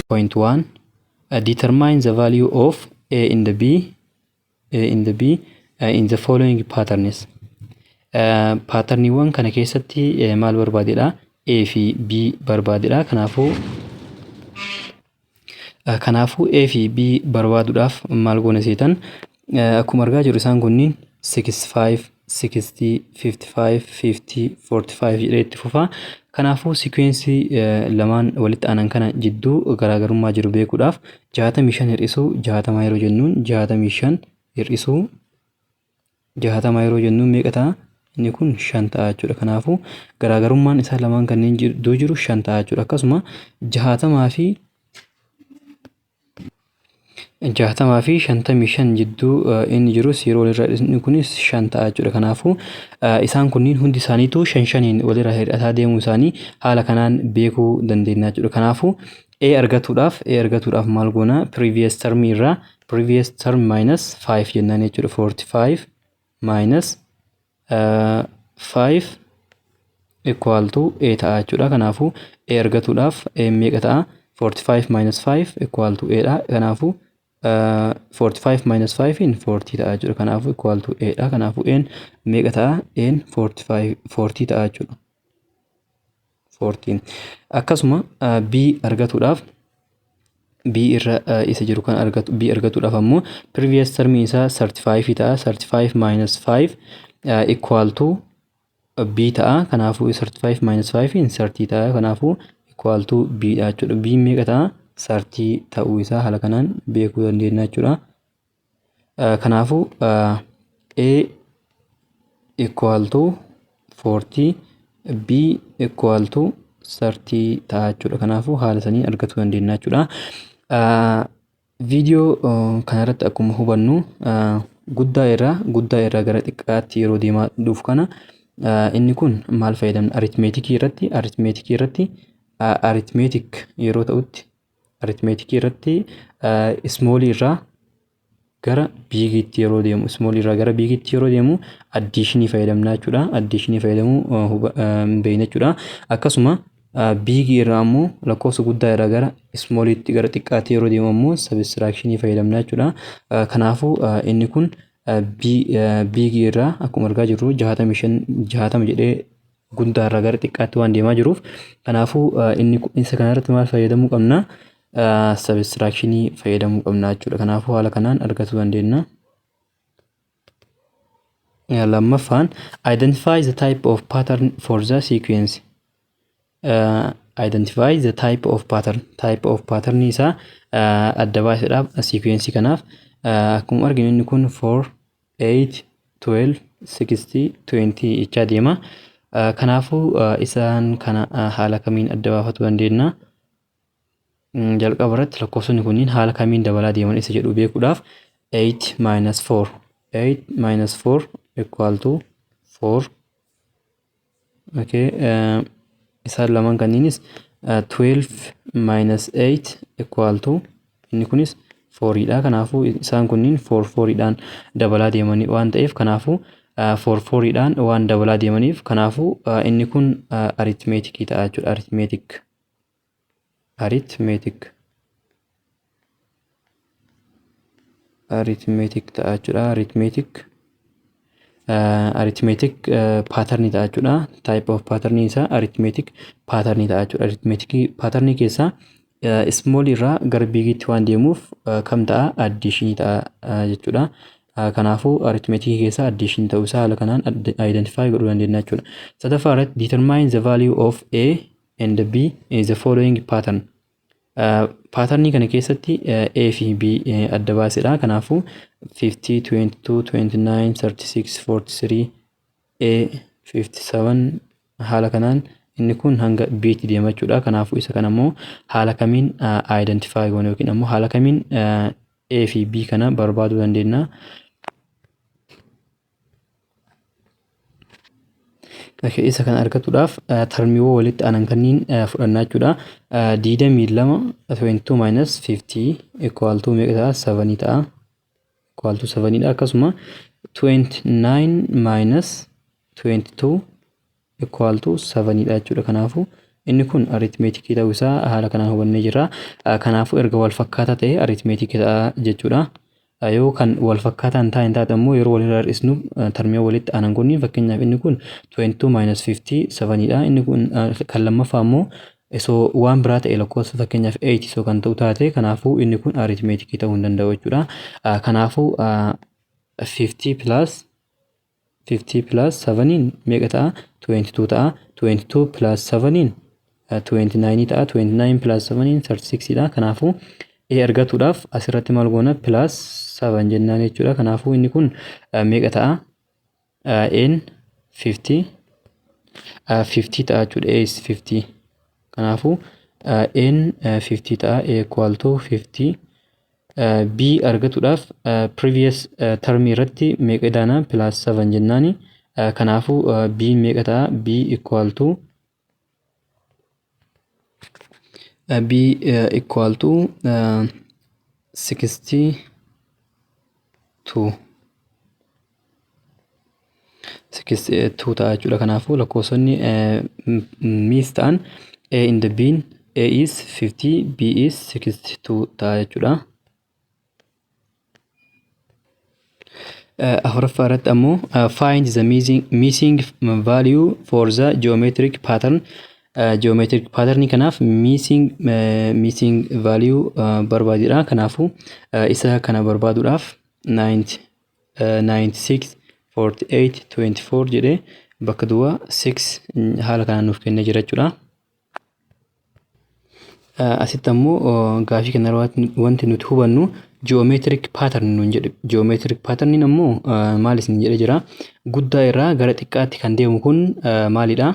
Point 1. Determine the value of A in the B in the following patterns. Patterniiwwan kana keessatti maal barbaadedha? A fi B barbaadedha. Kanaafuu A fi B barbaaduudhaaf maal goona seetan akkuma argaa jirru isaan kunniin 65 60 55 50 45 jedhee itti fufa. Kanaafuu sequeensii lamaan walitti aanan kana jidduu garaagarummaa jiru beekuudhaaf 65 hir'isuu 60 yeroo jennuun 65 hir'isuu 60 yeroo jennuun meeqa ta'a? Inni kun 5 ta'a jechuudha. Kanaafuu garaagarummaan isaa lamaan kanneen jidduu jiru 5 ta'a jechuudha. Akkasuma 60 fi 55 jidduu inni jirus yeroo walirraa inni kunis 5 ta'a jechuudha. Kanaafuu isaan kunniin hundi isaaniitu 5 walirraa hir'ataa deemuu isaanii haala kanaan beekuu dandeenya jechuudha. Kanaafuu A argatuudhaaf maal goona? Previous term irraa previous term minus 5 jennaan jechuudha. 45 minus 5 equal to A ta'a jechuudha. Kanaafuu A argatuudhaaf meeqa ta'a? 45 minus 5 equal to A dha. Kanaafuu 45 minus 5 in 40 ta'a jechuudha. Kanaafuu equal to A dha. Kanaafuu N meeqa ta'a? N 40 ta'a jechuudha. 14. Akkasuma B argatuudhaaf B irra isa jiru kan B argatuudhaaf ammoo previous term isaa 35 ta'a. 35 minus 5 equal to B ta'a. Kanaafuu 35 minus 5 in 30 ta'a. Kanaafuu equal to B dha jechuudha. B meeqa ta'a? 30 ta'uu isaa haala kanaan beekuu dandeenya jechuudha. Kanaafuu A equal to 40 B equal to 30 ta'a jechuudha. Kanaafuu haala sanii argachuu dandeenya jechuudha. Viidiyoo kanarratti akkuma hubannu guddaa irraa gara xiqqaatti yeroo deemaa dhufu kana inni kun maal fayyadamna? Arithmeetikii irratti yeroo ta'utti arithmeetikii irratti ismoolii irraa gara biigiitti yeroo deemu addiishinii fayyadamna jechuudha. Addiishinii fayyadamuu beekna jechuudha. Akkasuma biigii irraa ammoo lakkoofsa guddaa irraa gara ismooliitti gara xiqqaatti yeroo deemu ammoo sabistiraakshini fayyadamna jechuudha. Kanaafuu inni kun biigii irraa akkuma argaa jirru 65 jedhee guddaa irraa gara xiqqaatti waan deemaa jiruuf kanaafuu inni isa kanarratti maal fayyadamuu qabna? Sabistiraakshini fayyadamuu qabna jechuudha. Kanaafuu haala kanaan argachuu dandeenya. Lammaffaan identify the type of pattern for the sequence. Identify the type of pattern isaa adda baasuudhaaf sequence kanaaf akkuma arginu inni kun 4 8 12 60 20 jechaa deema. Kanaafuu isaan kana haala kamiin adda baafachuu dandeenya? Jalqaba irratti lakkoofsonni kunniin haala kamiin dabalaa deeman isa jedhu beekuudhaaf 8 minus 4 equal to 4. Okay. Isaan lamaan kanniinis 12 minus 8 equal to inni kunis 4 dha. Kanaafuu isaan kunniin 4 dhaan dabalaa deemanii waan ta'eef kanaafuu 4 dhaan waan dabalaa deemaniif kanaafuu inni kun arithmeetikii ta'a jechuudha. Arithmeetik ta'a jechuudha. Arithmeetik pattern ta'a jechuudha. Type of pattern isaa arithmeetik pattern ta'a jechuudha. Arithmeetik pattern keessaa small irraa gara bigiitti waan deemuuf kam ta'a? Addition ta'a jechuudha. Kanaafuu arithmeetik keessaa addition ta'uu isaa haala kanaan identify godhuu dandeenya jechuudha. Sadaffaa irratti determine the value of A and B in the following pattern. Patternii kana keessatti A fi B adda baasedha. Kanaafuu 50 22 29 36 43 A 57 haala kanaan inni kun hanga B tti deema jechuudha. Kanaafuu isa kana immoo haala kamiin identify goona yookiin ammoo haala kamiin A fi B kana barbaaduu dandeenya? Isa kana argachuudhaaf termiiwwan walitti aanan kanniin fudhannaa jechuudha. 22 minus 50 equal to meeqa ta'a? 7 ta'a. Equal to 7 dha. Akkasuma 29 minus 22 equal to 7 dha jechuudha. Kanaafuu inni kun arithmeetikii ta'uu isaa haala kanaan hubannee jirra. Kanaafuu erga wal fakkaataa ta'e arithmeetikii ta'a jechuudha. Yoo kan wal fakkaataan taa'in taate immoo yeroo walirraa hir'isnu tarmee walitti aanan kunniin fakkeenyaaf inni kun 22 minus 57 dha. Inni kun kan lammaffaa immoo osoo waan biraa ta'e lakkoofsa fakkeenyaaf 8 osoo kan ta'u taate kanaafuu inni kun arithmeetikii ta'uu hin danda'u jechuudha. Kanaafuu 50 plus 7 meeqa ta'a? 22 ta'a. 22 plus 7 29 ta'a. 29 plus 7 36 dha. Kanaafuu argatuudhaaf asirratti maal goona plus 7 jennaan jechuudha. Kanaafuu inni kun meeqa ta'a? n 50 ta'a jechuudha. A is 50. Kanaafuu n 50 ta'a. A equal to 50. B argatuudhaaf previous term irratti meeqa daana plus 7 jennaani. Kanaafuu B meeqa ta'a? B equal to 62 ta'a jechuudha. Kanaafuu lakkoofsonni miis ta'an A in the bin A is 50, B is 62 ta'a jechuudha. Afuraffaa irratti ammoo find the missing value for the geometric pattern. Geometric pattern kanaaf missing value barbaadudha. Kanaafuu isa kana barbaaduudhaaf 96 48 24 jedhee bakka duwwaa 6 haala kanaan nuuf kennee jira jechuudha. Asitti ammoo gaafii kana wanti nuti hubannu geometric pattern nuun jedhu. Geometric pattern ammoo maal isin jedhee jira? Guddaa irraa gara xiqqaatti kan deemu kun maalidha?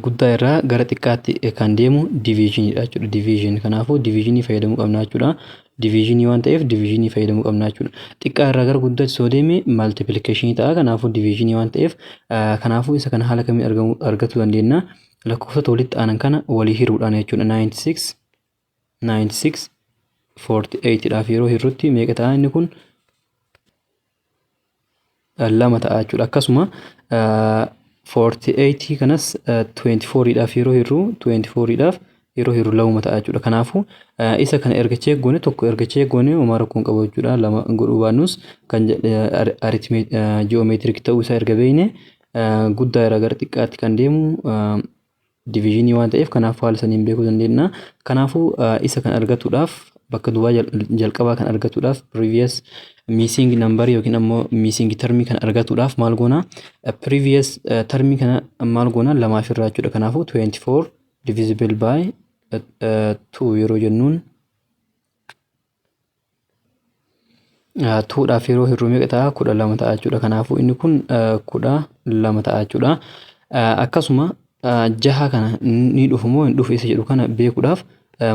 Guddaa irraa gara xiqqaatti kan deemu divisionidha jechuudha. Division. Kanaafuu divisionii fayyadamuu qabna jechuudha. Divisionii waan ta'eef divisionii fayyadamuu qabna jechuudha. Xiqqaa irraa gara guddaatti soo deeme multiplication ta'a. Kanaafuu divisionii waan ta'eef kanaafuu isa kana haala kamiin argachuu dandeenya? Lakkoofsota walitti aanan kana walii hiruudhaan jechuudha. 96 48 dhaaf yeroo hirrutti meeqa ta'a? Inni kun 2 ta'a jechuudha. Akkasuma 48 kanas 24 dhaaf yeroo hirru 24 dhaaf yeroo hirru 2 ta'a jechuudha. Kanaafuu isa kana erga check goone tokko erga check goone homaa rakkoon qabu jechuudha. Lama godhuu baannus kan geometric ta'uu isaa erga beekne guddaa irraa gara xiqqaatti kan deemu divisionii waan ta'eef kanaafuu haala saniin beekuu dandeenya. Kanaafuu isa kan argatuudhaaf bakka duwwaa jalqabaa kan argatuudhaaf previous missing number yookiin ammoo missing term kan argatuudhaaf maal goona? Previous term kana maal goona? Lamaaf irraa jechuudha. Kanaafuu 24 divisible by 2 yeroo jennuun 2 dhaaf yeroo hirru meeqa ta'a? 12 ta'a jechuudha. Kanaafuu inni kun 12 ta'a jechuudha. Akkasuma jaha kana ni dhufu moo hin dhufu isa jedhu kana beekuudhaaf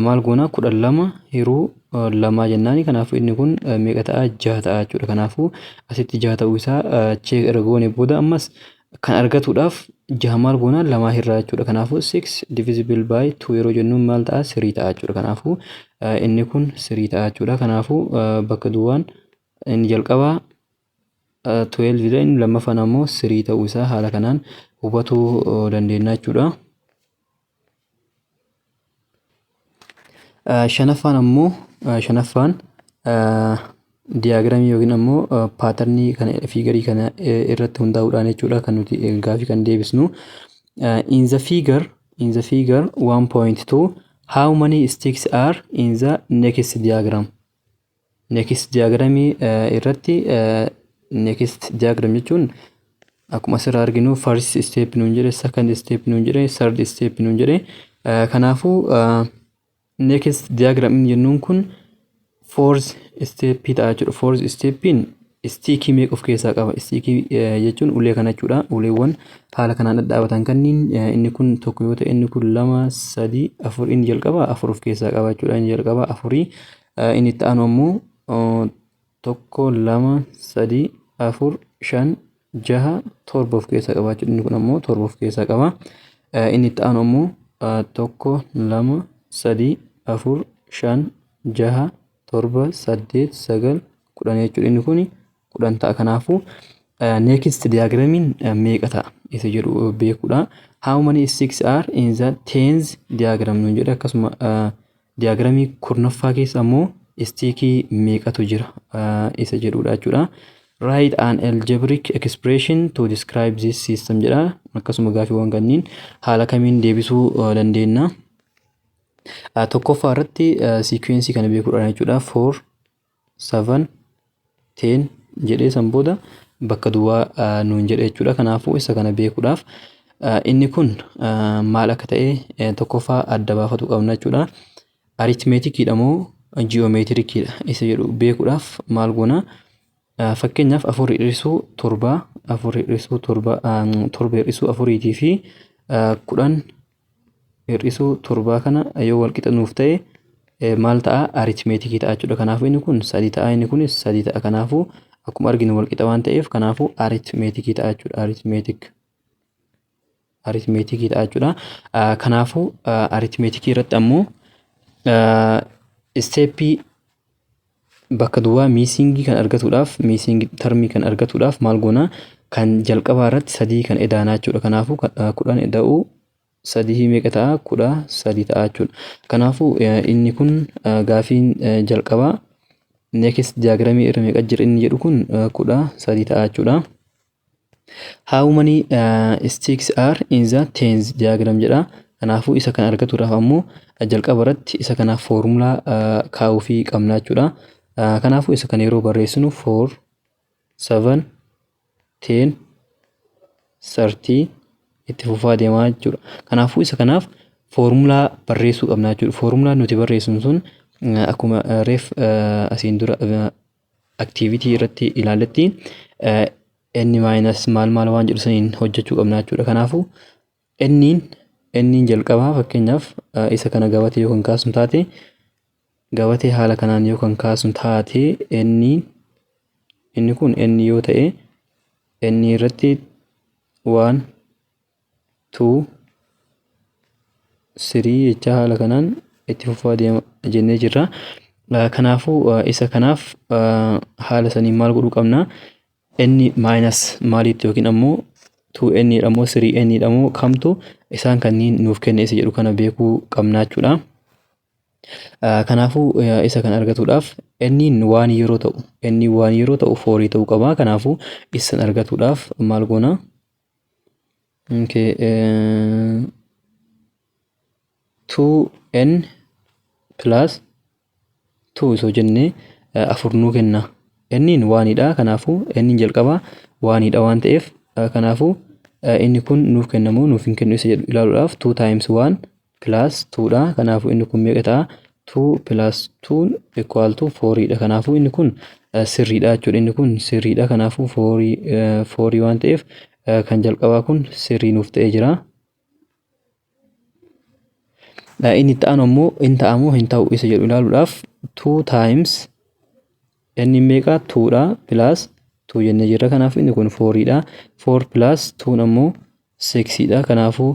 maal goona? 12 hiruu 2 jennaani. Kanaafuu inni kun meeqa ta'a? 6 ta'a jechuudha. Kanaafuu asitti 6 ta'uu isaa check erga goone booda ammas kan argatuudhaaf 6 maal goona? 2 irraa jechuudha. Kanaafuu 6 divisible by 2 yeroo jennuun maal ta'a? 3 ta'a jechuudha. Kanaafuu inni kun 3 ta'a jechuudha. Kanaafuu bakka duwwaan inni jalqabaa 12 dha, inni lammaffaan ammoo 3 ta'uu isaa haala kanaan hubachuu dandeenya jechuudha. Shanaffaan ammoo diyaagiraamii yookiin ammoo paatarnii kana fiigarii kana irratti hundaa'uudhaan jechuudha kan nuti gaafii kan deebisnu. In the figure 1.2 how many sticks are in the next diagram? Next diagramii irratti next diagram jechuun akkuma asirraa arginu first step nuun jedhe, second step nuun jedhe, third step nuun jedhe. Kanaafuu next diagram jennuun kun fourth step ta'a jechuudha. Fourth stepin stickii meeqa of keessaa qaba? Stickii jechuun ulee kana jechuudha. Uleewwan haala kanaan dhadhaabatan kanniin inni kun tokko yoo ta'e inni kun 2 3 4 inni jalqaba 4 of keessaa qaba jechuudha. Inni jalqaba 4 inni itti aanu ammoo 1 2 3 4 5 6 7 of keessaa qaba jechuudha. Inni kun ammoo 7 of keessaa qaba. Inni itti aanu ammoo 1 2 3 4 5 6 7 8 9 10 jechuudha. Inni kun 10 ta'a. Kanaafuu next diagramiin meeqa ta'a isa jedhu beekuudha. how many sticks are in the tens diagram nuun jedhe akkasuma diagramii kurnaffaa keessa ammoo stickii meeqatu jira isa jedhudha jechuudha. Write an algebraic expression to describe this system jedha akkasuma gaafiiwwan kanniin haala kamiin deebisuu dandeenya. Tokkoffaa irratti sequence kana beekuudhaan jechuudha 4 7 10 jedhee san booda bakka duwwaa nuun jedhe jechuudha. Kanaafuu isa kana beekuudhaaf inni kun maal akka ta'e tokkoffaa adda baafatu qabna jechuudha. Arithmeetikiidha moo ji'oomeetirikiidha isa jedhu beekuudhaaf maal goona? Fakkeenyaaf 4 hir'isuu 7 4 hir'isuu 7 7 hir'isuu 4 fi 10 hir'isuu 7 kana yoo wal qixa nuuf ta'e maal ta'a? Arithmeetikii ta'a jechuudha. Kanaafuu inni kun 3 ta'a inni kunis 3 ta'a. Kanaafuu akkuma arginu wal qixa waan ta'eef kanaafuu arithmeetikii ta'a jechuudha. Arithmeetikii ta'a jechuudha. Kanaafuu arithmeetikii irratti ammoo steepii bakka duwwaa miisingii kan argatuudhaaf miisingii termii kan argatuudhaaf maal goona? Kan jalqabaa irratti 3 kan edaanaa jechuudha. Kanaafuu 10 eda'uu 3 meeqa ta'a? 13 ta'a jechuudha. Kanaafuu inni kun gaafiin jalqabaa next diagramii irra meeqa jira inni jedhu kun 13 ta'a jechuudha. How many sticks are in the tens diagram jedha. Kanaafuu isa kan argatuudhaaf ammoo jalqaba irratti isa kanaaf foormulaa kaa'uufii qabna jechuudha. Kanaafuu isa kana yeroo barreessinu 4 7 10 30 itti fufaa deemaa jechuudha. Kanaafuu isa kanaaf foormulaa barreessuu qabna jechuudha. Foormulaa nuti barreessinu sun akkuma reef asiin dura activity irratti ilaalletti n minus maal waan jedhu saniin hojjechuu qabna jechuudha. Kanaafuu nniin jalqabaa fakkeenyaaf isa kana gabatee yoo kan kaasu taate gabatee haala kanaan yoo kan kaasu taate inni kun n yoo ta'e n irratti 1 2 3 jecha haala kanaan itti fufaa deema jennee jirra. Kanaafuu isa kanaaf haala saniin maal godhuu qabna? n minus maalitti yookiin ammoo 2n dha moo 3n dha moo kamtu isaan kanniin nuuf kenne isa jedhu kana beekuu qabna jechuudha. Kanaafuu isa kan argatuudhaaf nniin waan yeroo ta'u 4 ta'uu qaba. Kanaafuu isan argatuudhaaf maal goona? 2n plus 2 isoo jennee 4 nuu kenna. Nniin waanidha. Kanaafuu nniin jalqabaa waanidha waan ta'eef kanaafuu inni kun nuuf kennamoo nuuf hin kennu isa jedhu ilaaluudhaaf 2 times 1 plus 2 dha. Kanaafuu inni kun meeqa ta'a? 2 plus 2 equal to 4 dha. Kanaafuu inni kun sirriidha jechuudha. Inni kun sirriidha. Kanaafuu 4 waan ta'eef kan jalqabaa kun sirrii nuuf ta'ee jira. Inni ta'an ammoo hin ta'amoo hin ta'u isa jedhu ilaaluudhaaf 2 times inni meeqa? 2 dha plus 2 jennee jirra. Kanaafuu inni kun 4 dha. 4 plus 2 ammoo 6 dha. Kanaafuu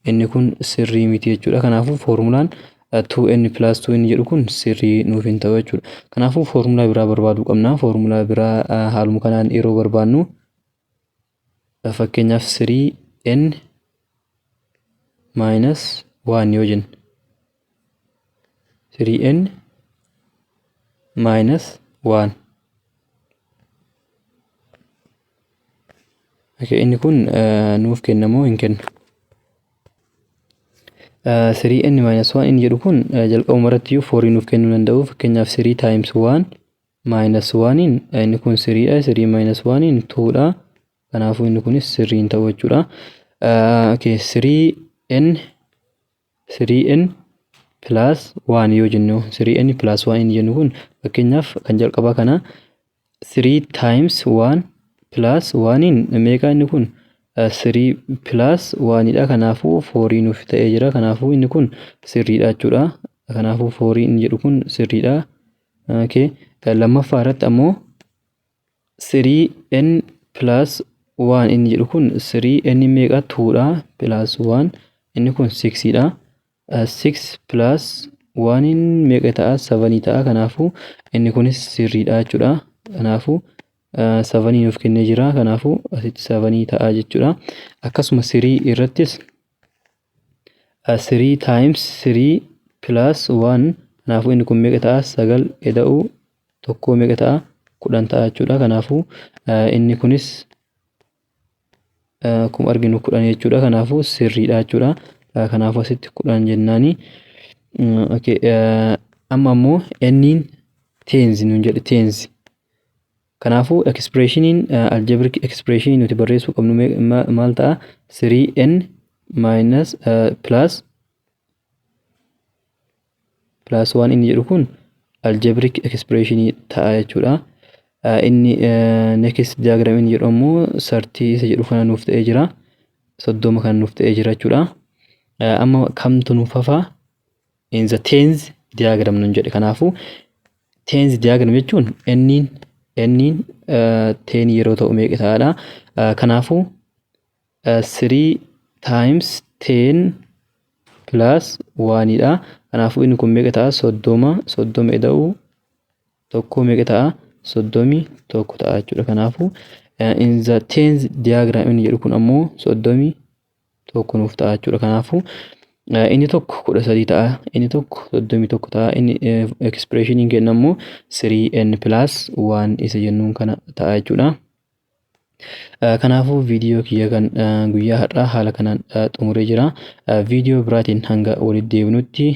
inni kun sirrii miti jechuudha. Kanaafuu foormulaan 2n plus 2 inni jedhu kun sirrii nuuf hin ta'u jechuudha. Kanaafuu foormulaa biraa barbaaduu qabna. Foormulaa biraa haaluma kanaan yeroo barbaannu fakkeenyaaf 3n minus 1 yoo jennu 3n minus 1 inni kun nuuf kennamoo hin kennu? 3n minus 1 inni jedhu kun jalqabuma irratti 4 nuuf kennuu danda'u. Fakkeenyaaf 3 times 1 minus 1 inni kun 3 dha. 3 minus 1 2 dha. Kanaafuu inni kunis sirrii hin ta'u jechuudha. 3n plus 1 yoo jennu 3n plus 1 inni jennu kun fakkeenyaaf kan jalqabaa kana 3 times 1 plus 1 meeqa inni kun 3 plus 1 dha. Kanaafuu 4 nuuf ta'ee jira. Kanaafuu inni kun sirriidha jechuudha. Kanaafuu 4 inni jedhu kun sirriidha. Lammaffaa irratti ammoo 3n plus 1 inni jedhu kun 3n meeqa? 2 dha plus 1 inni kun 6 dha. 6 plus 1 meeqa ta'a? 7 ta'a. Kanaafuu inni kunis sirriidha jechuudha. Kanaafuu 7 nuuf kennee jira. Kanaafuu asitti 7 ta'a jechuudha. Akkasuma 3 irrattis 3 times 3 plus 1 kanaafuu inni kun meeqa ta'a 9 eda'u tokko meeqa ta'a 10 ta'a jechuudha. Kanaafuu inni kunis akkuma arginu 10 jechuudha. Kanaafuu sirriidha jechuudha. Kanaafuu asitti 10 jennaani. Okay, amma ammoo nniin tens nuun jedhe tens. Kanaafuu expressioniin algebraic expressionii nuti barreessuu qabnu maal ta'a 3n minus plus 1 inni jedhu kun algebraic expressionii ta'a jechuudha. Inni next diagram inni jedhu ammoo 30 isa jedhu kana nuuf ta'ee jira. 30 kana nuuf ta'ee jira jechuudha. Amma kamtu nuuf hafa in the tens diagram nuun jedhe. Kanaafuu tens diagram jechuun nniin 10 yeroo ta'u meeqa ta'aadha. Kanaafuu 3 times 10 plus 1 dha. Kanaafuu inni kun meeqa ta'a 30 eda'u tokko meeqa ta'a 31 ta'a jechuudha. Kanaafuu in the tens diagram inni jedhu kun ammoo 31 nuuf ta'a jechuudha. Kanaafuu inni tokko 13 ta'a, inni tokko 31 ta'a, inni expressioniin kenna ammoo 3n plus 1 isa jennuun kana ta'a jechuudha. Kanaafuu viidiyoo kiyya kan guyyaa har'aa haala kanaan xumuree jira. Viidiyoo biraatiin hanga walitti deebinutti